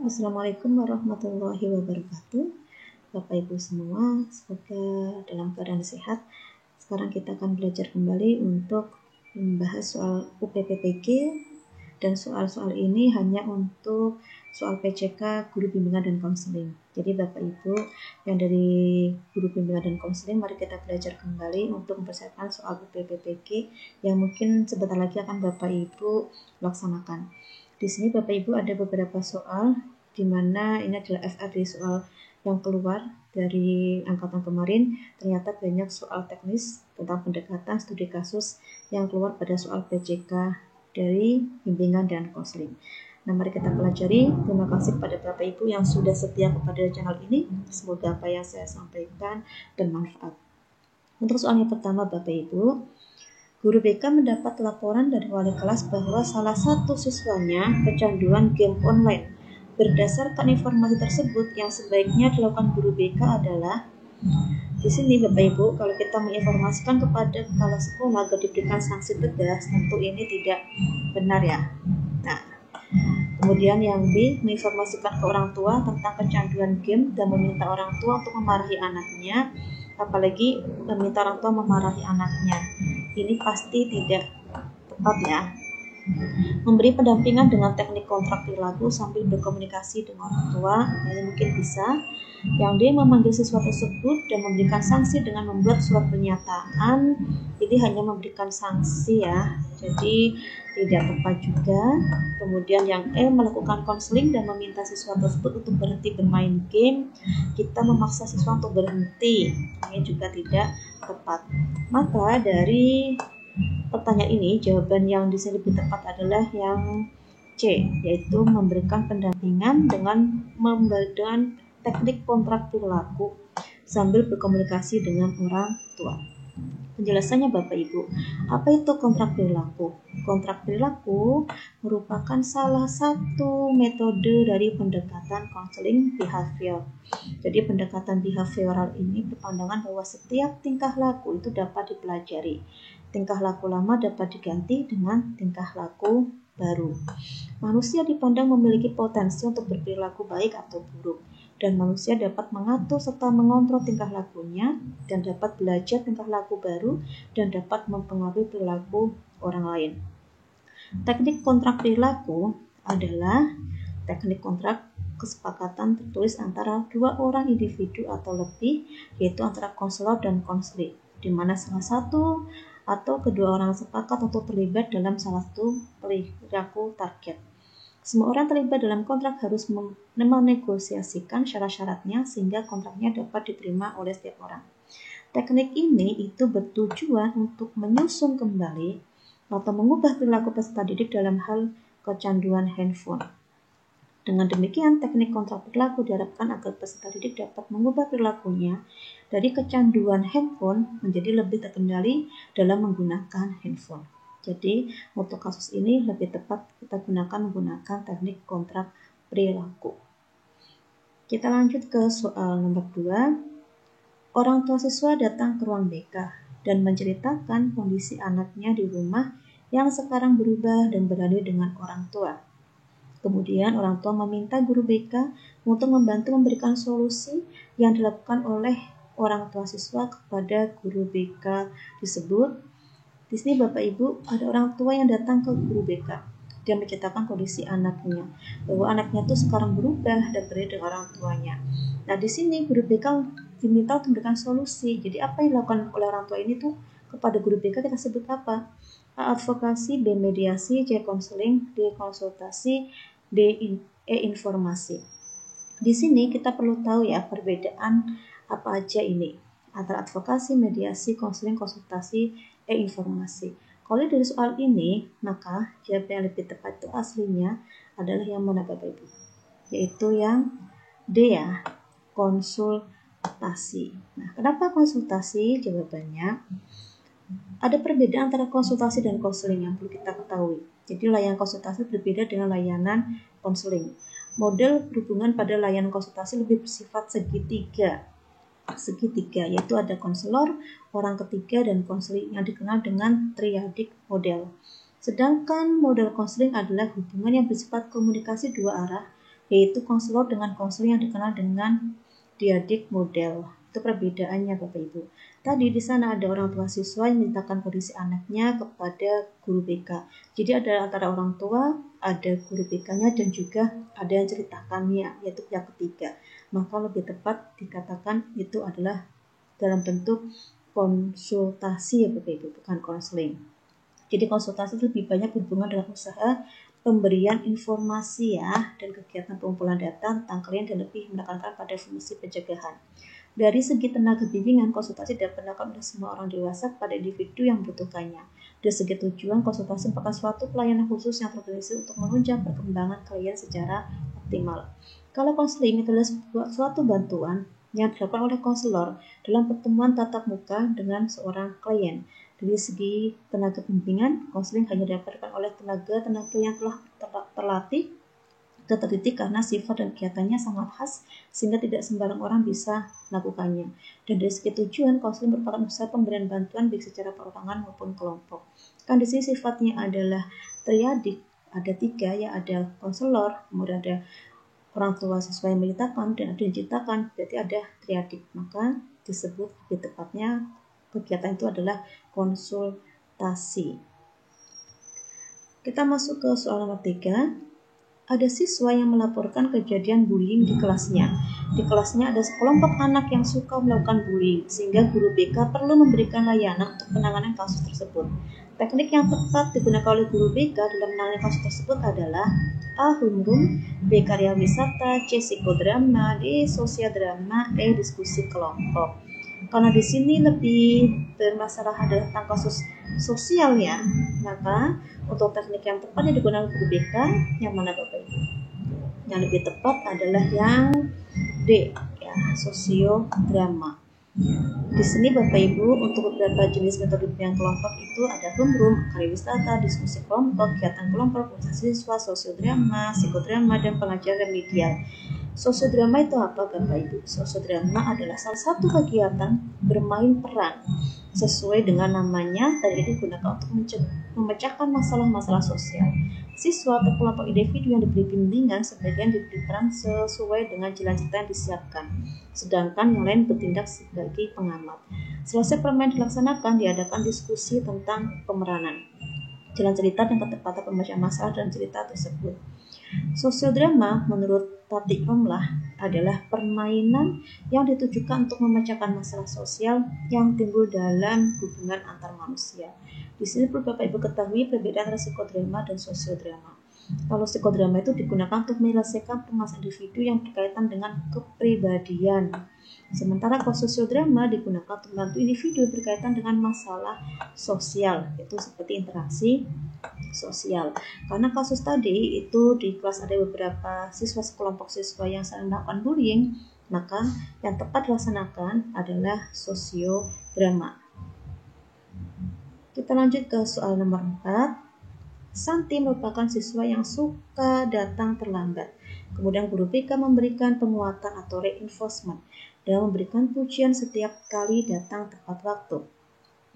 Assalamualaikum warahmatullahi wabarakatuh. Bapak Ibu semua, semoga dalam keadaan sehat. Sekarang kita akan belajar kembali untuk membahas soal UPPPG, dan soal-soal ini hanya untuk soal PCK, guru bimbingan dan konseling. Jadi Bapak Ibu yang dari guru bimbingan dan konseling, mari kita belajar kembali untuk mempersiapkan soal UPPPG yang mungkin sebentar lagi akan Bapak Ibu laksanakan. Di sini Bapak Ibu ada beberapa soal, di mana ini adalah FRD soal yang keluar dari angkatan kemarin. Ternyata banyak soal teknis tentang pendekatan studi kasus yang keluar pada soal PCK dari bimbingan dan konseling. Nah, mari kita pelajari. Terima kasih kepada Bapak Ibu yang sudah setia kepada channel ini. Semoga apa yang saya sampaikan bermanfaat. Untuk soal yang pertama, Bapak Ibu, guru BK mendapat laporan dari wali kelas bahwa salah satu siswanya kecanduan game online. Berdasarkan informasi tersebut, yang sebaiknya dilakukan guru BK adalah, di sini Bapak Ibu, kalau kita menginformasikan kepada kepala sekolah agar diberikan sanksi tegas, tentu ini tidak benar ya. Nah, kemudian yang B, menginformasikan ke orang tua tentang kecanduan game dan meminta orang tua untuk memarahi anaknya, apalagi meminta orang tua memarahi anaknya. Ini pasti tidak tepat ya. Memberi pendampingan dengan teknik kontrak perilaku sambil berkomunikasi dengan orang tua, ini mungkin bisa. Yang D, memanggil siswa tersebut dan memberikan sanksi dengan membuat surat pernyataan. Ini hanya memberikan sanksi ya, jadi tidak tepat juga. Kemudian yang E, melakukan konseling dan meminta siswa tersebut untuk berhenti bermain game. Kita memaksa siswa untuk berhenti, ini juga tidak tepat. Maka dari pertanyaan ini, jawaban yang di sini lebih tepat adalah yang C, yaitu memberikan pendampingan dengan memberikan teknik kontrak perilaku sambil berkomunikasi dengan orang tua. Penjelasannya Bapak Ibu, apa itu kontrak perilaku? Kontrak perilaku merupakan salah satu metode dari pendekatan konseling behavior. Jadi pendekatan behavioral ini berpandangan bahwa setiap tingkah laku itu dapat dipelajari. Tingkah laku lama dapat diganti dengan tingkah laku baru. Manusia dipandang memiliki potensi untuk berperilaku baik atau buruk, dan manusia dapat mengatur serta mengontrol tingkah lakunya, dan dapat belajar tingkah laku baru, dan dapat mempengaruhi perilaku orang lain. Teknik kontrak perilaku adalah teknik kontrak kesepakatan tertulis antara dua orang individu atau lebih, yaitu antara konselor dan konseling, di mana salah satu atau kedua orang sepakat untuk terlibat dalam salah satu perilaku target. Semua orang terlibat dalam kontrak harus menegosiasikan syarat-syaratnya sehingga kontraknya dapat diterima oleh setiap orang. Teknik ini itu bertujuan untuk menyusun kembali atau mengubah perilaku peserta didik dalam hal kecanduan handphone. Dengan demikian, teknik kontrak perilaku diharapkan agar peserta didik dapat mengubah perilakunya dari kecanduan handphone menjadi lebih terkendali dalam menggunakan handphone. Jadi, untuk kasus ini lebih tepat kita menggunakan teknik kontrak perilaku. Kita lanjut ke soal nomor 2. Orang tua siswa datang ke ruang BK dan menceritakan kondisi anaknya di rumah yang sekarang berubah dan beralih dengan orang tua. Kemudian orang tua meminta guru BK untuk membantu memberikan solusi yang dilakukan oleh orang tua siswa kepada guru BK tersebut. Di sini Bapak Ibu, ada orang tua yang datang ke guru BK. Dia menceritakan kondisi anaknya, bahwa anaknya itu sekarang berubah dan berbeda dengan orang tuanya. Nah, di sini guru BK diminta untuk memberikan solusi. Jadi apa yang dilakukan oleh orang tua ini tuh kepada guru BK kita sebut apa? A, advokasi, B, mediasi, C, konseling, D, konsultasi, D, informasi. Di sini kita perlu tahu ya perbedaan apa aja ini antara advokasi, mediasi, konseling, konsultasi, informasi. Kalau dari soal ini, maka jawaban yang lebih tepat itu aslinya adalah yang mana Bapak Ibu? Yaitu yang D ya, konsultasi. Nah, kenapa konsultasi? Jawabannya ada perbedaan antara konsultasi dan konseling yang perlu kita ketahui. Jadi layanan konsultasi berbeda dengan layanan konseling. Model berhubungan pada layanan konsultasi lebih bersifat segitiga, yaitu ada konselor, orang ketiga, dan konseling yang dikenal dengan triadik model. Sedangkan model konseling adalah hubungan yang bersifat komunikasi dua arah yaitu konselor dengan konselor yang dikenal dengan diadik model. Itu perbedaannya Bapak Ibu. Tadi di sana ada orang tua siswa yang menceritakan kondisi anaknya kepada guru BK. Jadi ada antara orang tua, ada guru BK-nya, dan juga ada yang ceritakannya, yaitu pihak ketiga. Maka lebih tepat dikatakan itu adalah dalam bentuk konsultasi ya Bapak Ibu, bukan konseling. Jadi konsultasi lebih banyak berhubungan dengan usaha pemberian informasi ya dan kegiatan pengumpulan data tentang klien dan lebih menekankan pada fungsi pencegahan. Dari segi tenaga bimbingan, konsultasi dapat dilakukan oleh semua orang dewasa pada individu yang membutuhkannya. Dari segi tujuan, konsultasi merupakan suatu pelayanan khusus yang terorganisir untuk menunjang perkembangan klien secara optimal. Kalau konseling adalah suatu bantuan yang dilakukan oleh konselor dalam pertemuan tatap muka dengan seorang klien. Dari segi tenaga bimbingan, konseling hanya didapatkan oleh tenaga-tenaga yang telah terlatih dan terdidik karena sifat dan kegiatannya sangat khas sehingga tidak sembarang orang bisa melakukannya. Dan dari segi tujuan, konseling merupakan usaha pemberian bantuan baik secara perorangan maupun kelompok. Kan di sini sifatnya adalah triadik, ada 3 ya, ada konselor, kemudian ada orang tua siswa yang menceritakan dan ada yang diceritakan, berarti ada triadik. Maka disebut lebih tepatnya kegiatan itu adalah konsultasi. Kita masuk ke soal nomor 3. Ada siswa yang melaporkan kejadian bullying di kelasnya. Di kelasnya ada sekelompok anak yang suka melakukan bullying, sehingga guru BK perlu memberikan layanan untuk penanganan kasus tersebut. Teknik yang tepat digunakan oleh guru BK dalam menangani kasus tersebut adalah A. Homeroom, B. Karya wisata, C. Psikodrama, D. Sosiodrama, E. Diskusi kelompok. Karena di sini lebih bermasalah adalah tentang kasus sosial ya, maka untuk teknik yang tepat yang digunakan guru BK yang mana Bapak Ibu? Yang lebih tepat adalah yang D ya, sosiodrama. Di sini Bapak Ibu untuk beberapa jenis metode bimbingan kelompok itu ada homeroom, karya wisata, diskusi kelompok, kegiatan kelompok, proses siswa, sosiodrama, psikodrama, dan pengajaran remedial. Sosiodrama itu apa Bapak Ibu? Sosiodrama adalah salah satu kegiatan bermain peran sesuai dengan namanya, tadi digunakan untuk memecahkan masalah-masalah sosial. Siswa atau kelompok individu yang diberi bimbingan sebagian diberi peran sesuai dengan jalan cerita yang disiapkan, sedangkan yang lain bertindak sebagai pengamat. Selesai permainan dilaksanakan, diadakan diskusi tentang pemeranan, jalan cerita dan ketepatan pembacaan masalah dalam cerita tersebut. Sosiodrama menurut Tati Romlah adalah permainan yang ditujukan untuk memecahkan masalah sosial yang timbul dalam hubungan antar manusia. Di sini perlu Bapak Ibu ketahui perbedaan antara psikodrama dan sosiodrama. Kalau psikodrama itu digunakan untuk menyelesaikan permasalahan individu yang berkaitan dengan kepribadian. Sementara kalau sosiodrama digunakan untuk membantu individu berkaitan dengan masalah sosial, itu seperti interaksi sosial. Karena kasus tadi itu di kelas ada beberapa siswa sekelompok siswa yang sedang melakukan bullying, maka yang tepat dilaksanakan adalah sosiodrama. Kita lanjut ke soal nomor 4. Santi merupakan siswa yang suka datang terlambat. Kemudian guru BK memberikan penguatan atau reinforcement dan memberikan pujian setiap kali datang tepat waktu.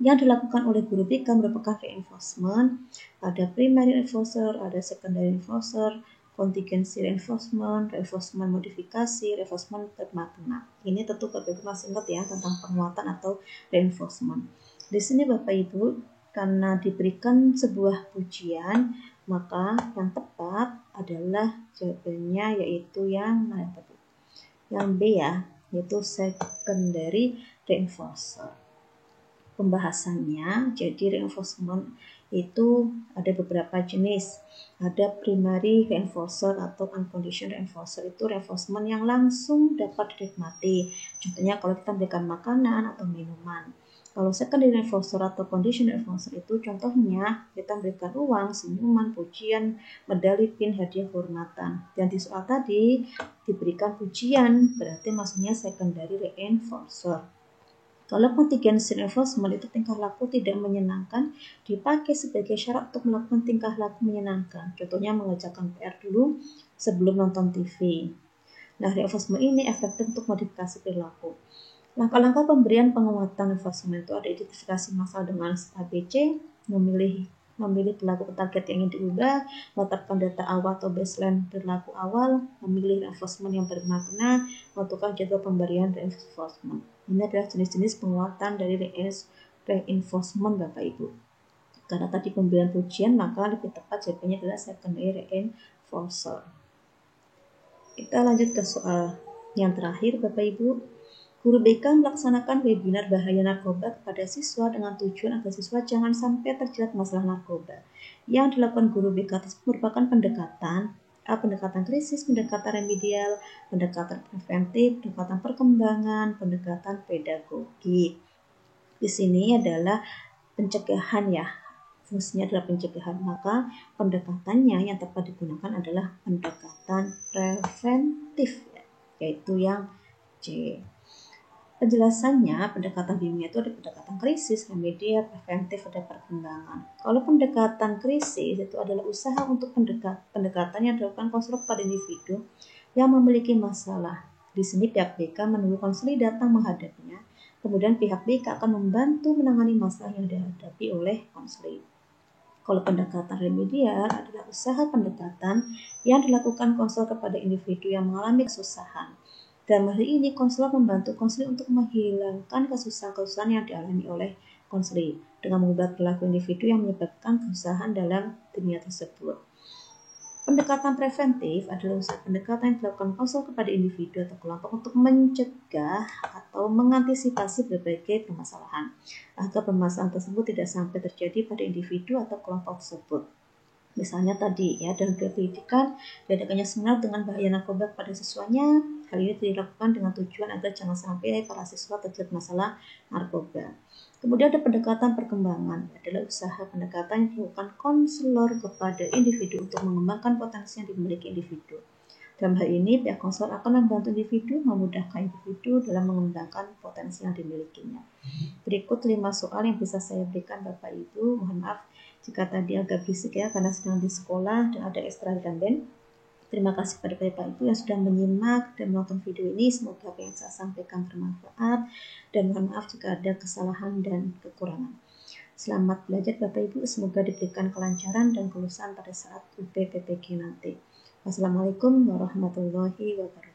Yang dilakukan oleh guru BK merupakan reinforcement, ada primary reinforcer, ada secondary reinforcer, contingency reinforcement, reinforcement modifikasi, reinforcement termakna. Ini tentu Bapak Ibu masih ingat ya tentang penguatan atau reinforcement. Di sini Bapak Ibu karena diberikan sebuah pujian, maka yang tepat adalah jawabannya yaitu yang mana tadi? Yang B ya, yaitu secondary reinforcer. Pembahasannya, jadi reinforcement itu ada beberapa jenis. Ada primary reinforcer atau unconditional reinforcer, itu reinforcement yang langsung dapat dinikmati. Contohnya kalau kita berikan makanan atau minuman. Kalau secondary reinforcer atau conditional reinforcer itu contohnya kita berikan uang, senyuman, pujian, medali, pin, hadiah, kehormatan. Dan di soal tadi diberikan pujian, berarti maksudnya secondary reinforcer. Kalau contingency reinforcement itu tingkah laku tidak menyenangkan dipakai sebagai syarat untuk melakukan tingkah laku menyenangkan. Contohnya mengerjakan PR dulu sebelum nonton TV. Nah, reinforcement ini efektif untuk modifikasi perilaku. Langkah-langkah pemberian penguatan reinforcement itu ada identifikasi masalah dengan ABC, memilih memilih perilaku target yang ingin diubah, menetapkan data awal atau baseline perilaku awal, memilih reinforcement yang bermakna, menentukan jadwal pemberian reinforcement. Ini adalah jenis-jenis penguatan dari reinforcement Bapak Ibu. Karena tadi pemberian pujian, maka lebih tepat jawabannya adalah secondary reinforcer. Kita lanjut ke soal yang terakhir Bapak Ibu. Guru BK melaksanakan webinar bahaya narkoba kepada siswa dengan tujuan agar siswa jangan sampai terjerat masalah narkoba. Yang dilakukan guru BK tersebut merupakan pendekatan krisis, pendekatan remedial, pendekatan preventif, pendekatan perkembangan, pendekatan pedagogi. Di sini adalah pencegahan ya, fungsinya adalah pencegahan, maka pendekatannya yang tepat digunakan adalah pendekatan preventif, yaitu yang C. Penjelasannya, pendekatan bimbingan itu ada pendekatan krisis, remedial, preventif, ada perkembangan. Kalau pendekatan krisis itu adalah usaha untuk pendekatan yang dilakukan konselor pada individu yang memiliki masalah. Di sini pihak BK menunggu konselor datang menghadapinya, kemudian pihak BK akan membantu menangani masalah yang dihadapi oleh konselor. Kalau pendekatan remedial adalah usaha pendekatan yang dilakukan konselor kepada individu yang mengalami kesusahan. Dalam hal ini, konselor membantu konselor untuk menghilangkan kesusahan-kesusahan yang dialami oleh konselor dengan mengubah perilaku individu yang menyebabkan kesusahan dalam dunia tersebut. Pendekatan preventif adalah usaha pendekatan yang dilakukan konselor kepada individu atau kelompok untuk mencegah atau mengantisipasi berbagai permasalahan agar permasalahan tersebut tidak sampai terjadi pada individu atau kelompok tersebut. Misalnya tadi ya, dalam pendidikan diadakannya seminar dengan bahaya narkoba kepada siswanya. Hal ini dilakukan dengan tujuan agar jangan sampai para siswa terjerat masalah narkoba. Kemudian ada pendekatan perkembangan, adalah usaha pendekatan yang dilakukan konselor kepada individu untuk mengembangkan potensi yang dimiliki individu. Dalam hal ini, pihak konselor akan membantu individu, memudahkan individu dalam mengembangkan potensi yang dimilikinya. Berikut 5 soal yang bisa saya berikan Bapak Ibu. Mohon maaf jika tadi agak berisik ya, karena sedang di sekolah dan ada ekstra drum band. Terima kasih kepada Bapak Ibu yang sudah menyimak dan menonton video ini. Semoga apa yang saya sampaikan bermanfaat, dan mohon maaf jika ada kesalahan dan kekurangan. Selamat belajar Bapak Ibu, semoga diberikan kelancaran dan kelulusan pada saat UPPPG nanti. Wassalamualaikum warahmatullahi wabarakatuh.